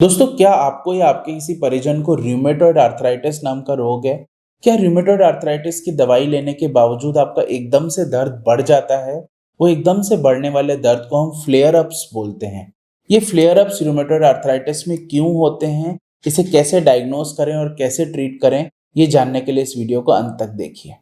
दोस्तों, क्या आपको या आपके किसी परिजन को रूमेटॉइड आर्थराइटिस नाम का रोग है? क्या रूमेटॉइड आर्थराइटिस की दवाई लेने के बावजूद आपका एकदम से दर्द बढ़ जाता है? वो एकदम से बढ़ने वाले दर्द को हम फ्लेयर अप्स बोलते हैं। ये फ्लेयर अप्स रूमेटॉइड आर्थराइटिस में क्यों होते हैं? इसे कैसे डायग्नोज करें और कैसे ट्रीट करें? ये जानने के लिए इस वीडियो को अंत तक देखिए।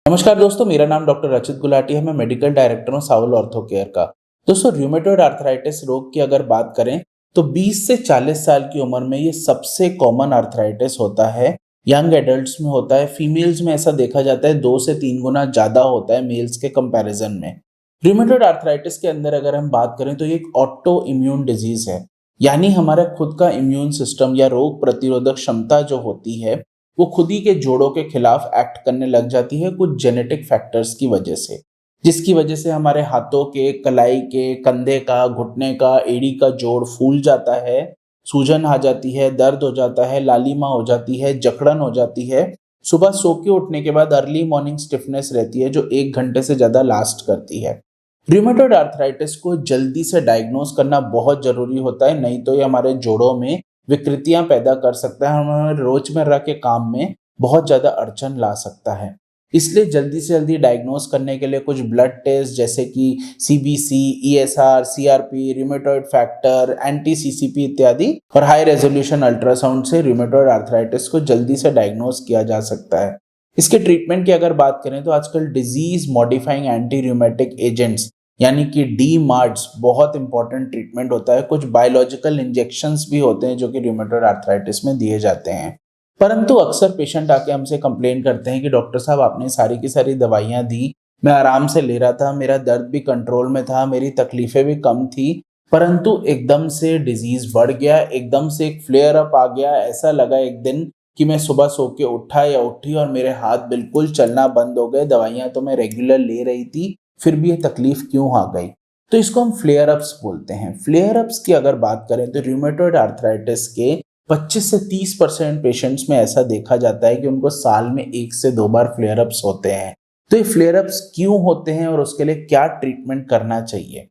नमस्कार दोस्तों, मेरा नाम डॉक्टर रचित गुलाटी है। मैं मेडिकल डायरेक्टर हूँ साउल ऑर्थो केयर का। दोस्तों, रूमेटॉइड आर्थराइटिस रोग की अगर बात करें तो 20 से 40 साल की उम्र में ये सबसे कॉमन आर्थराइटिस होता है। यंग एडल्ट्स में होता है। फीमेल्स में ऐसा देखा जाता है 2 से 3 गुना ज्यादा होता है मेल्स के कंपैरिजन में। रूमेटॉइड आर्थराइटिस के अंदर अगर हम बात करें तो ये एक ऑटो इम्यून डिजीज है, यानी हमारा खुद का इम्यून सिस्टम या रोग प्रतिरोधक क्षमता जो होती है वो खुद ही के जोड़ों के खिलाफ एक्ट करने लग जाती है कुछ जेनेटिक फैक्टर्स की वजह से, जिसकी वजह से हमारे हाथों के, कलाई के, कंधे का, घुटने का, एड़ी का जोड़ फूल जाता है, सूजन आ जाती है, दर्द हो जाता है, लालिमा हो जाती है, जकड़न हो जाती है। सुबह सो के उठने के बाद अर्ली मॉर्निंग स्टिफनेस रहती है जो 1 घंटे से ज्यादा लास्ट करती है। रूमेटॉइड आर्थराइटिस को जल्दी से डायग्नोज करना बहुत जरूरी होता है, नहीं तो ये हमारे जोड़ों में विकृतियां पैदा कर सकता है, हमारे रोजमर्रा के काम में बहुत ज्यादा अड़चन ला सकता है। इसलिए जल्दी से जल्दी डायग्नोज करने के लिए कुछ ब्लड टेस्ट जैसे कि CBC, ESR, CRP, rheumatoid factor, anti CCP इत्यादि और हाई रेजोल्यूशन अल्ट्रासाउंड से रूमेटॉइड आर्थराइटिस को जल्दी से डायग्नोज किया जा सकता है। इसके ट्रीटमेंट की अगर बात करें तो आजकल disease modifying anti rheumatic agents यानी कि डीमार्ड्स बहुत इंपॉर्टेंट ट्रीटमेंट होता है। कुछ बायोलॉजिकल इंजेक्शंस भी होते हैं जो कि रूमेटॉइड आर्थराइटिस में दिए जाते हैं। परंतु अक्सर पेशेंट आके हमसे कंप्लेन करते हैं कि डॉक्टर साहब, आपने सारी की सारी दवाइयां दी, मैं आराम से ले रहा था, मेरा दर्द भी कंट्रोल में था, मेरी तकलीफें भी कम थी, परंतु एकदम से डिजीज बढ़ गया, एकदम से एक फ्लेयर अप आ गया। ऐसा लगा एक दिन कि मैं सुबह सो के उठा या उठी और मेरे हाथ बिल्कुल चलना बंद हो गए। दवाइयां तो मैं रेगुलर ले रही थी, फिर भी ये तकलीफ क्यों आ गई? तो इसको हम फ्लेयर अप्स बोलते हैं। फ्लेयर अप्स की अगर बात करें तो रूमेटॉइड आर्थराइटिस के 25 से 30% पेशेंट्स में ऐसा देखा जाता है कि उनको साल में 1 से 2 बार फ्लेयर अप्स होते हैं। तो ये फ्लेयर अप्स क्यों होते हैं और उसके लिए क्या ट्रीटमेंट करना चाहिए?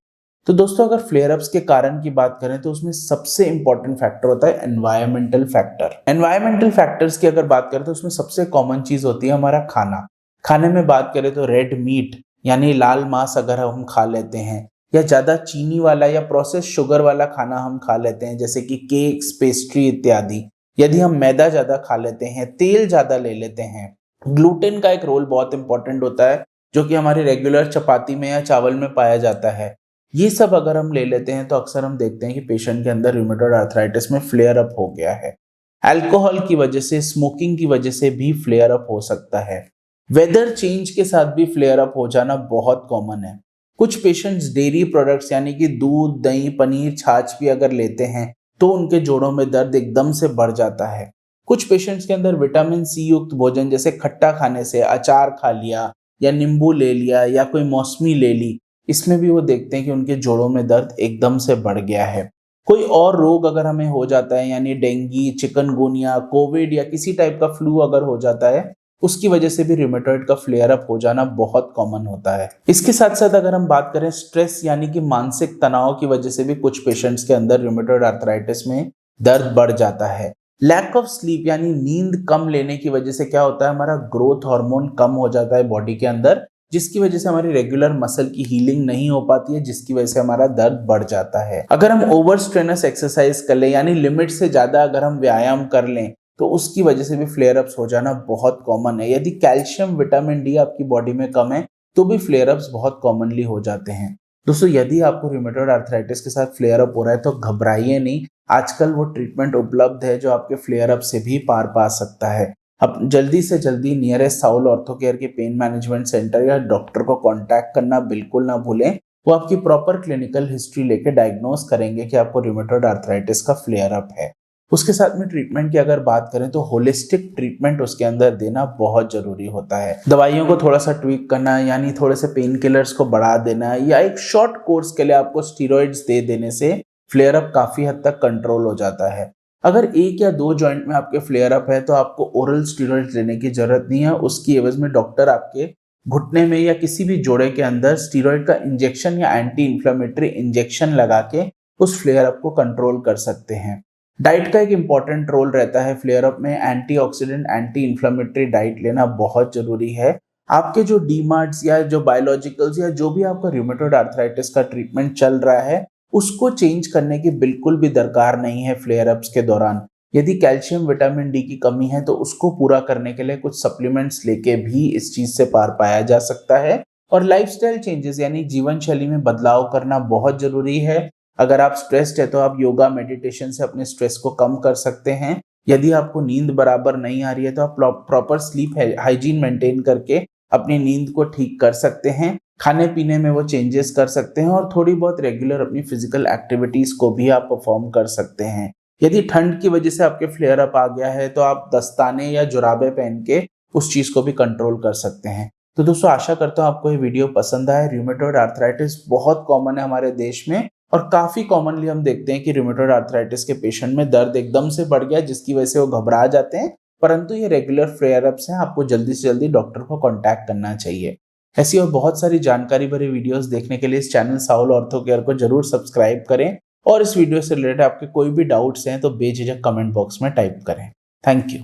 तो दोस्तों, अगर फ्लेयर अप्स के कारण की बात करें तो उसमें सबसे इंपॉर्टेंट फैक्टर होता है एनवायरमेंटल फैक्टर। एनवायरमेंटल फैक्टर्स की अगर बात करें तो उसमें सबसे कॉमन चीज होती है हमारा खाना। खाने में बात करें तो रेड मीट यानी लाल मांस अगर हम खा लेते हैं, या ज्यादा चीनी वाला या प्रोसेस शुगर वाला खाना हम खा लेते हैं जैसे कि केक्स, पेस्ट्री इत्यादि, यदि हम मैदा ज्यादा खा लेते हैं, तेल ज्यादा ले लेते हैं, ग्लूटेन का एक रोल बहुत इंपॉर्टेंट होता है जो कि हमारी रेगुलर चपाती में या चावल में पाया जाता है। ये सब अगर हम ले लेते हैं तो अक्सर हम देखते हैं कि पेशेंट के अंदर रूमेटॉइड आर्थराइटिस में फ्लेयर अप हो गया है। अल्कोहल की वजह से, स्मोकिंग की वजह से भी फ्लेयर अप हो सकता है। वेदर चेंज के साथ भी फ्लेयर अप हो जाना बहुत कॉमन है। कुछ पेशेंट्स डेयरी प्रोडक्ट्स यानी कि दूध, दही, पनीर, छाछ भी अगर लेते हैं तो उनके जोड़ों में दर्द एकदम से बढ़ जाता है। कुछ पेशेंट्स के अंदर विटामिन सी युक्त भोजन जैसे खट्टा खाने से, अचार खा लिया या नींबू ले लिया या कोई मौसमी ले ली, इसमें भी वो देखते हैं कि उनके जोड़ों में दर्द एकदम से बढ़ गया है। कोई और रोग अगर हमें हो जाता है यानी डेंगू, चिकनगुनिया, कोविड या किसी टाइप का फ्लू अगर हो जाता है, उसकी वजह से भी रूमेटॉइड का फ्लेयर अप हो जाना बहुत कॉमन होता है। इसके साथ साथ अगर हम बात करें स्ट्रेस यानी कि मानसिक तनाव की वजह से भी कुछ पेशेंट्स के अंदर रूमेटॉइड आर्थराइटिस में दर्द बढ़ जाता है। लैक ऑफ स्लीप यानी नींद कम लेने की वजह से क्या होता है, हमारा ग्रोथ हार्मोन कम हो जाता है बॉडी के अंदर, जिसकी वजह से हमारी रेगुलर मसल की हीलिंग नहीं हो पाती है, जिसकी वजह से हमारा दर्द बढ़ जाता है। अगर हम ओवर स्ट्रेनस एक्सरसाइज कर लें यानी लिमिट से ज्यादा अगर हम व्यायाम कर लें तो उसकी वजह से भी फ्लेयर अप्स हो जाना बहुत कॉमन है। यदि कैल्शियम, विटामिन डी आपकी बॉडी में कम है तो भी फ्लेयर अप्स बहुत कॉमनली हो जाते हैं। दोस्तों, यदि आपको रूमेटॉइड आर्थराइटिस के साथ फ्लेयर अप हो रहा है तो घबराइए नहीं। आजकल वो ट्रीटमेंट उपलब्ध है जो आपके फ्लेयर अप से भी पार पा सकता है। अब जल्दी से जल्दी नियरेस्ट साउल ऑर्थो केयर के पेन मैनेजमेंट सेंटर या डॉक्टर को कांटेक्ट करना बिल्कुल ना भूलें। वो आपकी प्रॉपर क्लिनिकल हिस्ट्री लेके डायग्नोस करेंगे कि आपको रूमेटॉइड आर्थराइटिस का फ्लेयर अप है। उसके साथ में ट्रीटमेंट की अगर बात करें तो होलिस्टिक ट्रीटमेंट उसके अंदर देना बहुत जरूरी होता है। दवाइयों को थोड़ा सा ट्वीक करना यानी थोड़े से पेन किलर्स को बढ़ा देना या एक शॉर्ट कोर्स के लिए आपको स्टीरॉइड्स दे देने से फ्लेयर अप काफी हद तक कंट्रोल हो जाता है। अगर एक या दो जॉइंट में आपके फ्लेयर अप है तो आपको ओरल स्टीरॉइड लेने की जरूरत नहीं है। उसकी एवज में डॉक्टर आपके घुटने में या किसी भी जोड़े के अंदर स्टीरॉइड का इंजेक्शन या एंटी इंफ्लेमेटरी इंजेक्शन लगा के उस फ्लेयर अप को कंट्रोल कर सकते हैं। डाइट का एक इंपॉर्टेंट रोल रहता है फ्लेयर अप में। एंटीऑक्सीडेंट, एंटी इंफ्लेमेटरी डाइट लेना बहुत जरूरी है। आपके जो डीमार्ट्स या जो बायोलॉजिकल्स या जो भी आपका रूमेटॉइड आर्थराइटिस का ट्रीटमेंट चल रहा है उसको चेंज करने की बिल्कुल भी दरकार नहीं है फ्लेयर अप्स के दौरान। यदि कैल्शियम, विटामिन डी की कमी है तो उसको पूरा करने के लिए कुछ सप्लीमेंट्स लेके भी इस चीज से पार पाया जा सकता है। और लाइफस्टाइल चेंजेस यानी जीवन शैली में बदलाव करना बहुत जरूरी है। अगर आप स्ट्रेस्ड है तो आप योगा, मेडिटेशन से अपने स्ट्रेस को कम कर सकते हैं। यदि आपको नींद बराबर नहीं आ रही है तो आप प्रॉपर स्लीप हाइजीन मेंटेन करके अपनी नींद को ठीक कर सकते हैं। खाने पीने में वो चेंजेस कर सकते हैं और थोड़ी बहुत रेगुलर अपनी फिजिकल एक्टिविटीज को भी आप परफॉर्म कर सकते हैं। यदि ठंड की वजह से आपके फ्लेयर अप आ गया है तो आप दस्ताने या जुराबे पहन के उस चीज को भी कंट्रोल कर सकते हैं। तो दोस्तों, आशा करता हूँ आपको ये वीडियो पसंद आए। रूमेटॉइड आर्थराइटिस बहुत कॉमन है हमारे देश में और काफी कॉमनली हम देखते हैं कि रूमेटॉइड आर्थराइटिस के पेशेंट में दर्द एकदम से बढ़ गया जिसकी वजह से वो घबरा जाते हैं, परंतु ये रेगुलर फ्लेयर अप्स हैं। आपको जल्दी से जल्दी डॉक्टर को कांटेक्ट करना चाहिए। ऐसी और बहुत सारी जानकारी भरी वीडियोस देखने के लिए इस चैनल साउल ऑर्थो केयर को जरूर सब्सक्राइब करें और इस वीडियो से रिलेटेड आपके कोई भी डाउट्स हैं तो बेझिझक कमेंट बॉक्स में टाइप करें। Thank you.